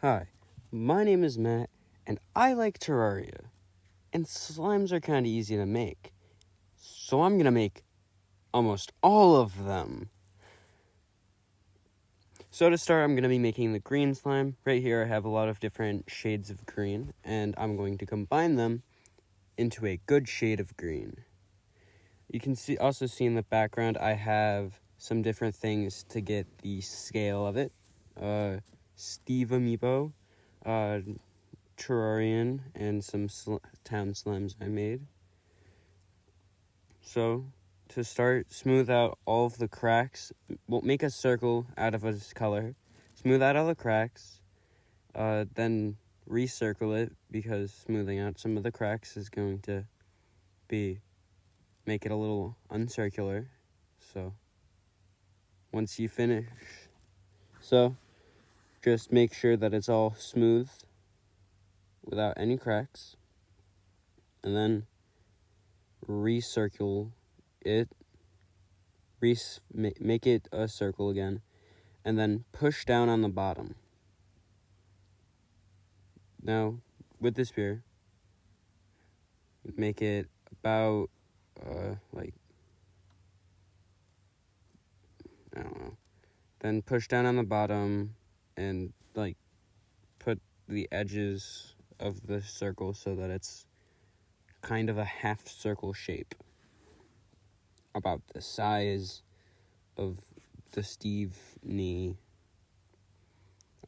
Hi, my name is Matt, and I like Terraria. And slimes are kind of easy to make. So I'm going to make almost all of them. So to start, I'm going to be making the green slime. Right here I have a lot of different shades of green, and I'm going to combine them into a good shade of green. You can also see in the background I have some different things to get the scale of it. Steve Amiibo, Terrarian, and some town slimes I made. So, to start, smooth out all of the cracks. We'll make a circle out of a color. Smooth out all the cracks. Then recircle it, because smoothing out some of the cracks is going to make it a little uncircular. So, once you finish, just make sure that it's all smooth without any cracks. And then recircle it, make it a circle again, and then push down on the bottom. Now, with the spear, make it about, I don't know. Then push down on the bottom and, put the edges of the circle so that it's kind of a half circle shape. About the size of the Steve knee.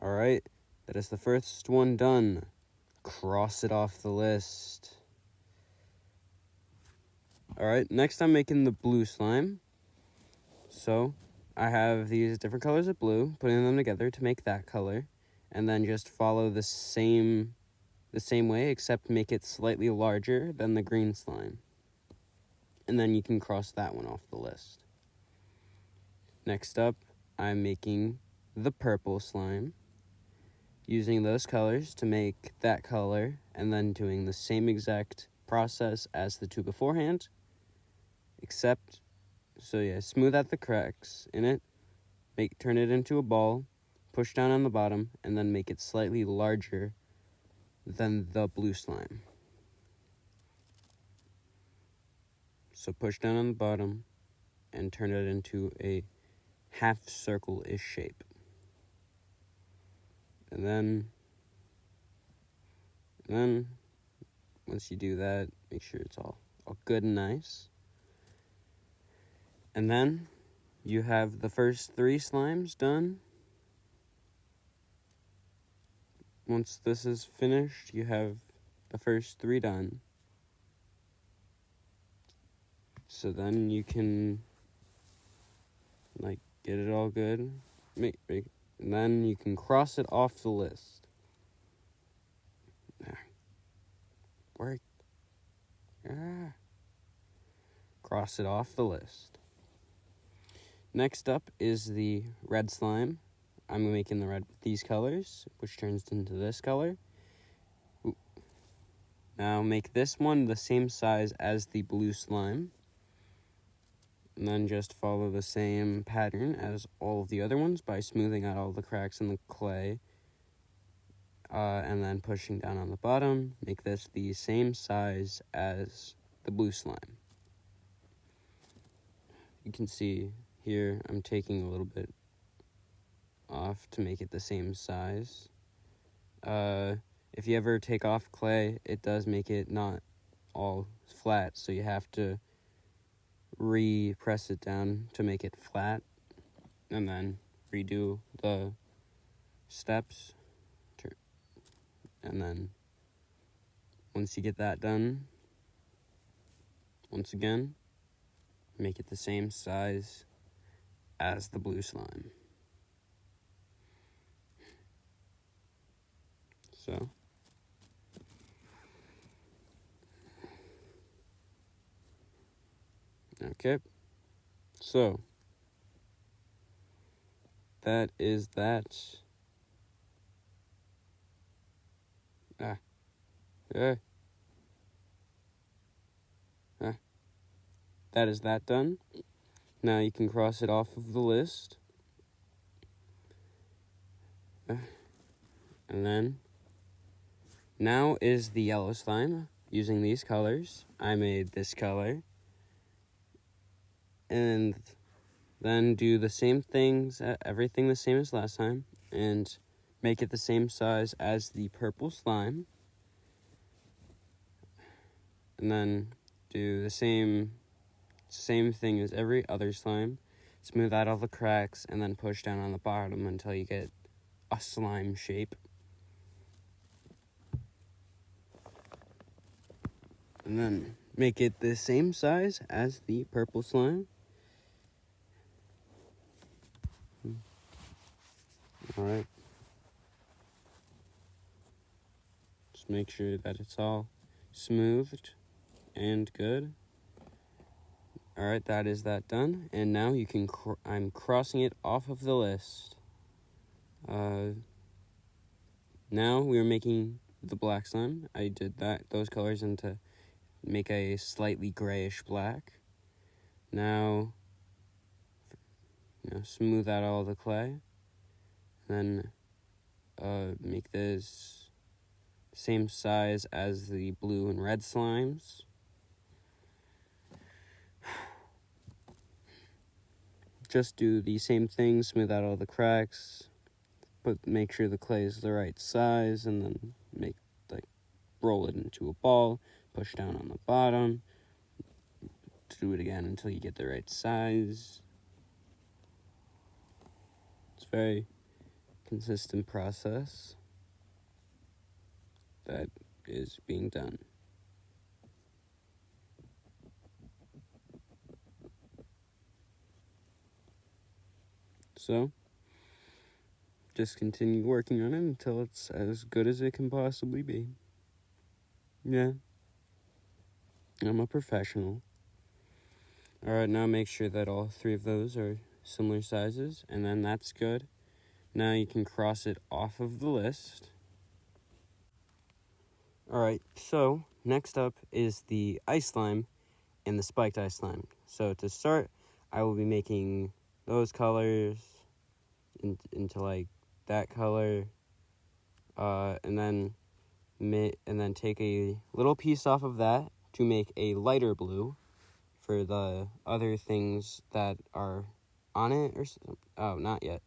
Alright, that is the first one done. Cross it off the list. Alright, next I'm making the blue slime. So, I have these different colors of blue, putting them together to make that color, and then just follow the same way, except make it slightly larger than the green slime. And then you can cross that one off the list. Next up, I'm making the purple slime, using those colors to make that color, and then doing the same exact process as the two beforehand, except, smooth out the cracks in it, turn it into a ball, push down on the bottom, and then make it slightly larger than the blue slime. So push down on the bottom and turn it into a half circle-ish shape. And then once you do that, make sure it's all good and nice. And then you have the first 3 slimes done. Once this is finished, you have the first 3 done. So then you can, get it all good. And then you can cross it off the list. Work. Cross it off the list. Next up is the red slime. I'm making the red with these colors, which turns into this color. Ooh. Now make this one the same size as the blue slime. And then just follow the same pattern as all of the other ones by smoothing out all the cracks in the clay. And then pushing down on the bottom. Make this the same size as the blue slime. You can see here I'm taking a little bit off to make it the same size. If you ever take off clay, it does make it not all flat, so you have to press it down to make it flat, and then redo the steps. And then once you get that done, once again, make it the same size as the blue slime. So, okay, so that is that. That is that done. Now you can cross it off of the list. And then, now is the yellow slime. Using these colors, I made this color. And then do the same things, everything the same as last time, and make it the same size as the purple slime. And then do the same thing as every other slime. Smooth out all the cracks, and then push down on the bottom until you get a slime shape. And then make it the same size as the purple slime. Alright. Just make sure that it's all smoothed and good. Alright, that is that done. And now you can, I'm crossing it off of the list. Now we are making the black slime. I did those colors into make a slightly grayish black. Now, smooth out all the clay. Then make this same size as the blue and red slimes. Just do the same thing, smooth out all the cracks, make sure the clay is the right size, and then roll it into a ball, push down on the bottom, do it again until you get the right size. It's a very consistent process that is being done. So, just continue working on it until it's as good as it can possibly be. Yeah. I'm a professional. Alright, now make sure that all three of those are similar sizes, and then that's good. Now you can cross it off of the list. Alright, so next up is the ice slime and the spiked ice slime. So to start, I will be making those colors into that color, and then take a little piece off of that to make a lighter blue for the other things that are on it, oh, not yet.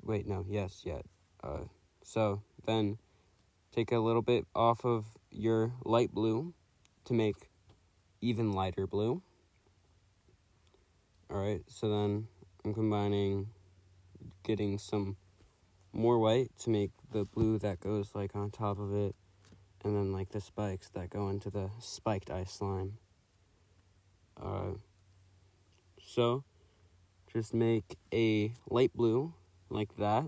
Wait, no, yes, yet. So then take a little bit off of your light blue to make even lighter blue. Alright, so then I'm getting some more white to make the blue that goes on top of it, and then the spikes that go into the spiked ice slime. So just make a light blue like that,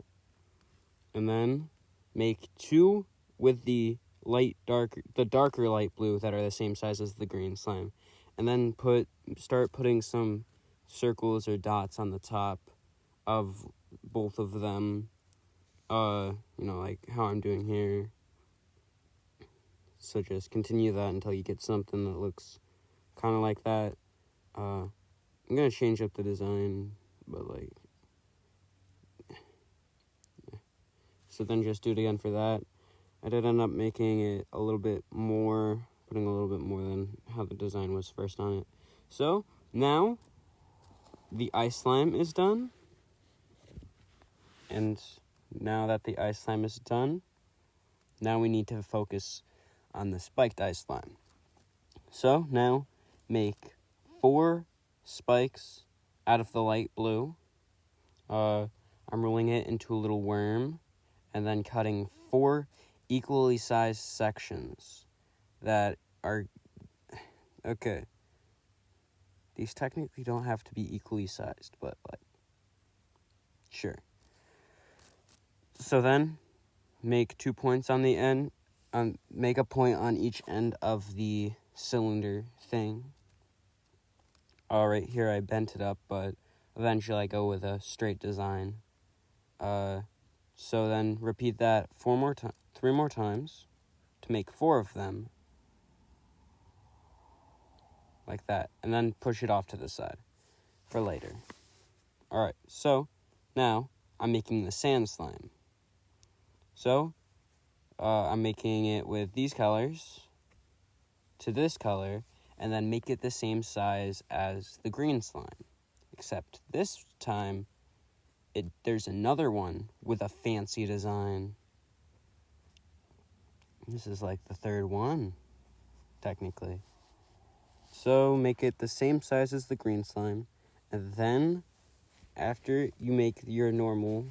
and then make two with the darker light blue that are the same size as the green slime, and then start putting some circles or dots on the top of both of them, like how I'm doing here. So just continue that until you get something that looks kind of like that. I'm gonna change up the design, but so then just do it again for that. I did end up making it a little bit more, putting a little bit more than how the design was first on it. So now the ice slime is done. And now that the ice slime is done, now we need to focus on the spiked ice slime. So now make 4 spikes out of the light blue. I'm rolling it into a little worm and then cutting 4 equally sized sections that are, okay, these technically don't have to be equally sized, but sure. So then make 2 points on the end, make a point on each end of the cylinder thing. Alright, here I bent it up, but eventually I go with a straight design. So then repeat that 3 more times to make 4 of them. Like that. And then push it off to the side for later. Alright, so now I'm making the sand slime. So, I'm making it with these colors to this color, and then make it the same size as the green slime. Except this time, there's another one with a fancy design. This is like the third one, technically. So make it the same size as the green slime, and then after you make your normal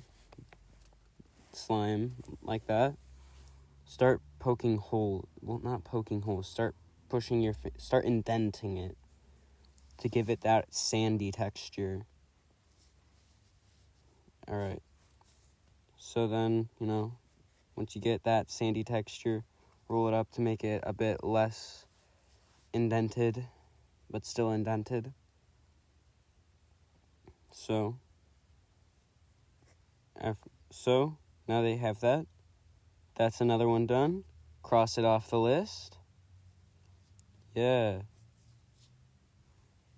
slime like that, start poking holes. Well, not poking holes. Start pushing start indenting it to give it that sandy texture. All right. So then, once you get that sandy texture, roll it up to make it a bit less indented, but still indented. So now they have that. That's another one done. Cross it off the list. Yeah.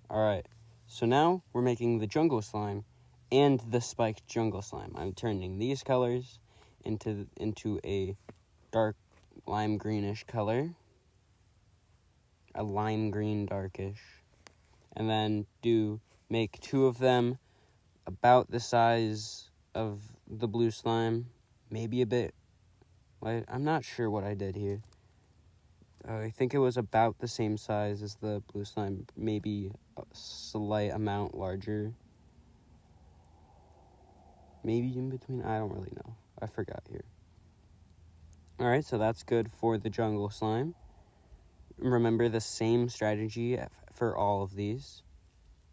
Alright. So now we're making the jungle slime and the spiked jungle slime. I'm turning these colors into a dark lime greenish color. A lime green darkish. And then make two of them about the size of the blue slime. Maybe a bit. I'm not sure what I did here. I think it was about the same size as the blue slime, maybe a slight amount larger. Maybe in between, I don't really know. I forgot here. Alright, so that's good for the jungle slime. Remember the same strategy for all of these.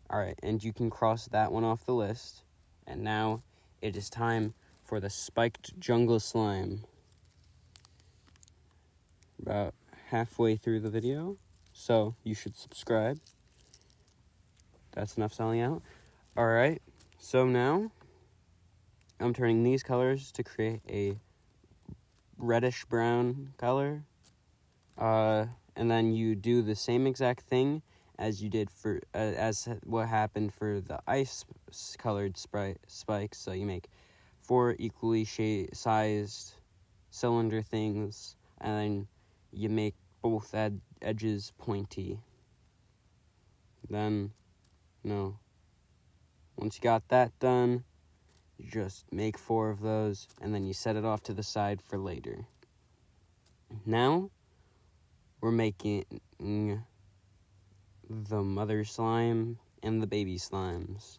Alright, and you can cross that one off the list. And now it is time for the spiked jungle slime. About halfway through the video, so you should subscribe. That's enough selling out. Alright, so now I'm turning these colors to create a reddish brown color. And then you do the same exact thing as you did as what happened for the ice colored spikes. So you make 4 equally sized cylinder things, and then you make both edges pointy. Then, once you got that done, you just make 4 of those, and then you set it off to the side for later. Now, we're making the mother slime and the baby slimes.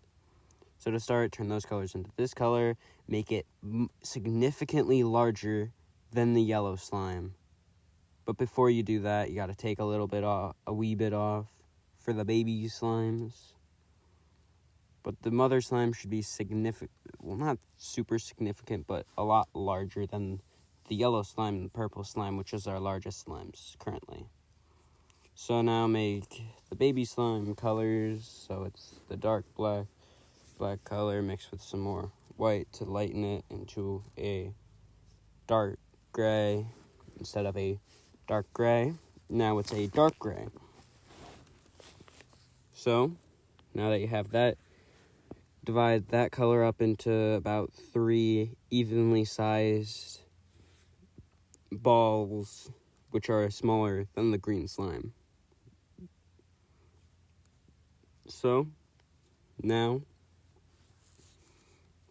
So to start, turn those colors into this color, make it significantly larger than the yellow slime. But before you do that, you got to take a wee bit off for the baby slimes. But the mother slime should be significant, well, not super significant, but a lot larger than the yellow slime and the purple slime, which is our largest slimes currently. So now make the baby slime colors, so it's the dark black color mixed with some more white to lighten it into a dark gray instead of a dark gray. Now it's a dark gray. So, now that you have that, divide that color up into about 3 evenly sized balls, which are smaller than the green slime. So, now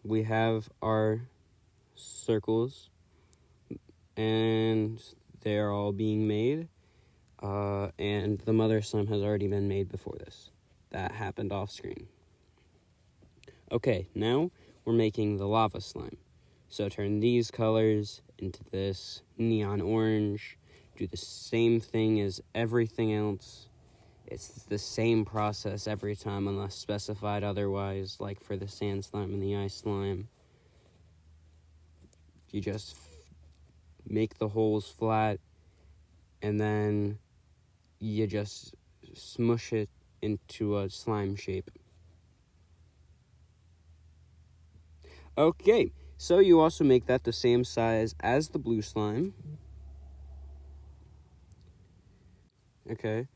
we have our circles, and they are all being made, and the mother slime has already been made before this. That happened off screen. Okay, now we're making the lava slime. So turn these colors into this neon orange. Do the same thing as everything else. It's the same process every time unless specified otherwise, like for the sand slime and the ice slime. You just make the holes flat, and then you just smush it into a slime shape. Okay, so you also make that the same size as the blue slime. Okay,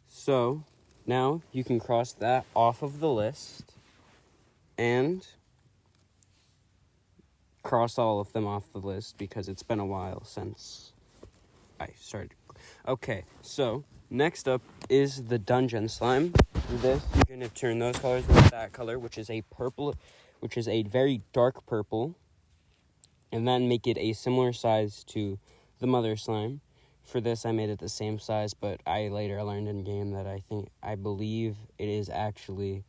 so now you can cross that off of the list, and cross all of them off the list because it's been a while since I started. Okay, so next up is the dungeon slime. For this, you're going to turn those colors into that color, which is a purple, which is a very dark purple, and then make it a similar size to the mother slime. For this, I made it the same size, but I later learned in game that I believe it is actually,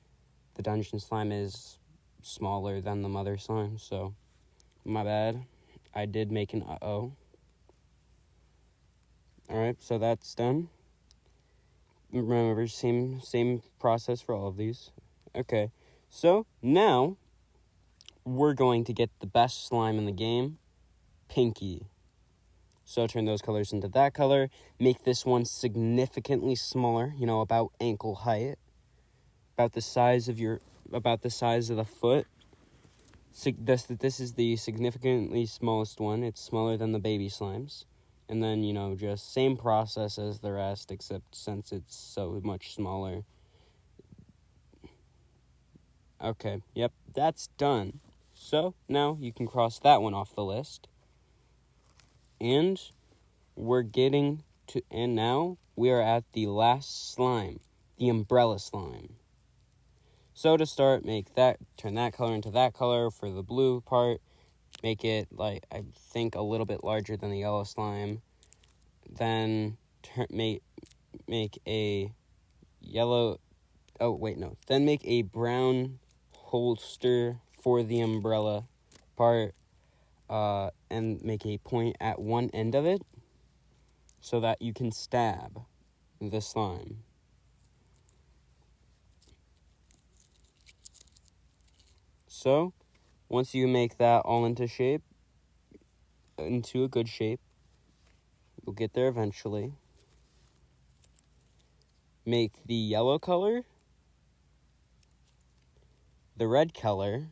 the dungeon slime is smaller than the mother slime, so my bad. I did make an uh-oh. Alright, so that's done. Remember, same process for all of these. Okay, so now we're going to get the best slime in the game, Pinky. So turn those colors into that color. Make this one significantly smaller, about ankle height. About the size of the foot. This is the significantly smallest one. It's smaller than the baby slimes. And then, just same process as the rest, except since it's so much smaller. Okay, yep, that's done. So now you can cross that one off the list. And now we are at the last slime, the umbrella slime. So to start, turn that color into that color for the blue part. Make it, a little bit larger than the yellow slime. Then make a yellow, then make a brown holster for the umbrella part, and make a point at one end of it so that you can stab the slime. So, once you make that all into a good shape, you'll get there eventually. Make the yellow color, the red color,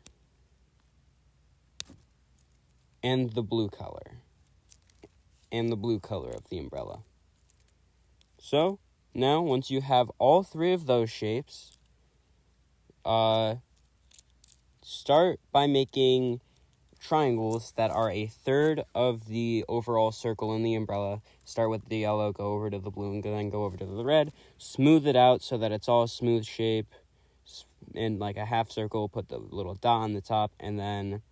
and the blue color. And the blue color of the umbrella. So, now, once you have all three of those shapes, start by making triangles that are a third of the overall circle in the umbrella. Start with the yellow, go over to the blue, and then go over to the red. Smooth it out so that it's all a smooth shape. In like a half circle, put the little dot on the top, and then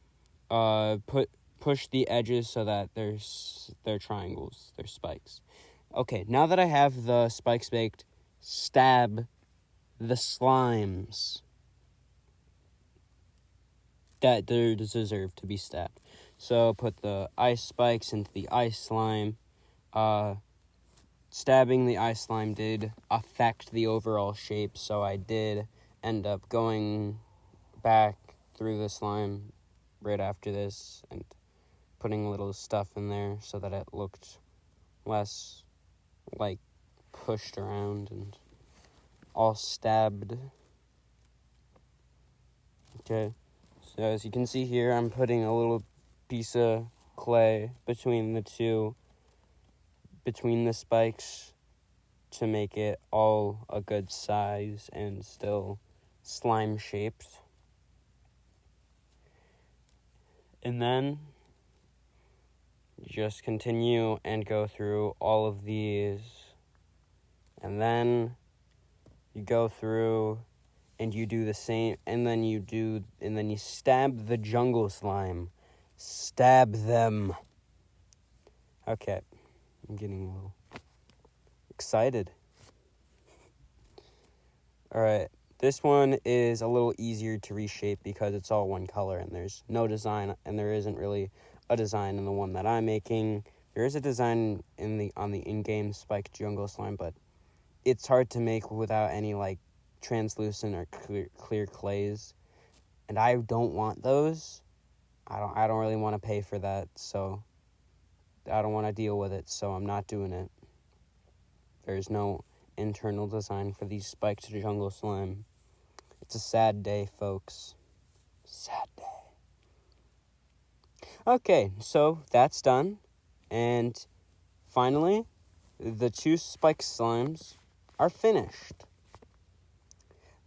push the edges so that they're triangles, they're spikes. Okay, now that I have the spikes baked, stab the slimes that they deserve to be stabbed. So put the ice spikes into the ice slime. Stabbing the ice slime did affect the overall shape, so I did end up going back through the slime right after this and putting little stuff in there so that it looked less like pushed around and all stabbed. Okay, so as you can see here, I'm putting a little piece of clay between the spikes to make it all a good size and still slime shaped. And then just continue and go through all of these, and then you go through and you do the same, and then you stab the jungle slime. Stab them. Okay, I'm getting a little excited. Alright, this one is a little easier to reshape because it's all one color and there's no design, and there isn't really a design in the one that I'm making. There is a design on the in-game spiked jungle slime, but it's hard to make without any translucent or clear clays, and I don't want those. I don't really want to pay for that, so I don't want to deal with it, so I'm not doing it. There's no internal design for these spiked jungle slime. It's a sad day, folks. Sad day. Okay, so that's done. And finally, the 2 spiked slimes are finished.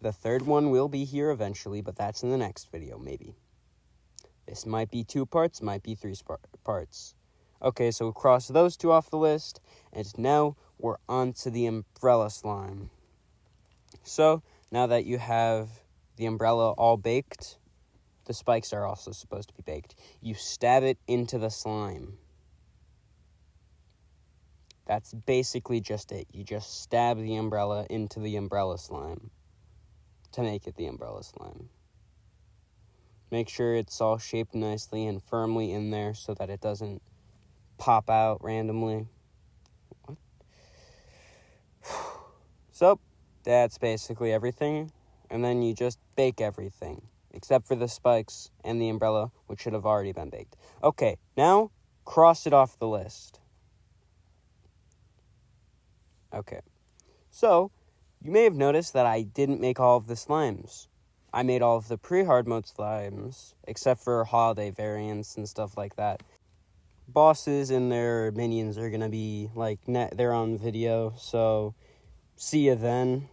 The third one will be here eventually, but that's in the next video, maybe. This might be 2 parts, might be 3 parts. Okay, so we'll cross those 2 off the list, and now we're on to the umbrella slime. So, now that you have the umbrella all baked, the spikes are also supposed to be baked. You stab it into the slime. That's basically just it. You just stab the umbrella into the umbrella slime to make it the umbrella slime. Make sure it's all shaped nicely and firmly in there so that it doesn't pop out randomly. What? So, that's basically everything. And then you just bake everything, except for the spikes and the umbrella, which should have already been baked. Okay, now cross it off the list. Okay, so you may have noticed that I didn't make all of the slimes. I made all of the pre-hard mode slimes, except for holiday variants and stuff like that. Bosses and their minions are going to be, they're on video, so see you then.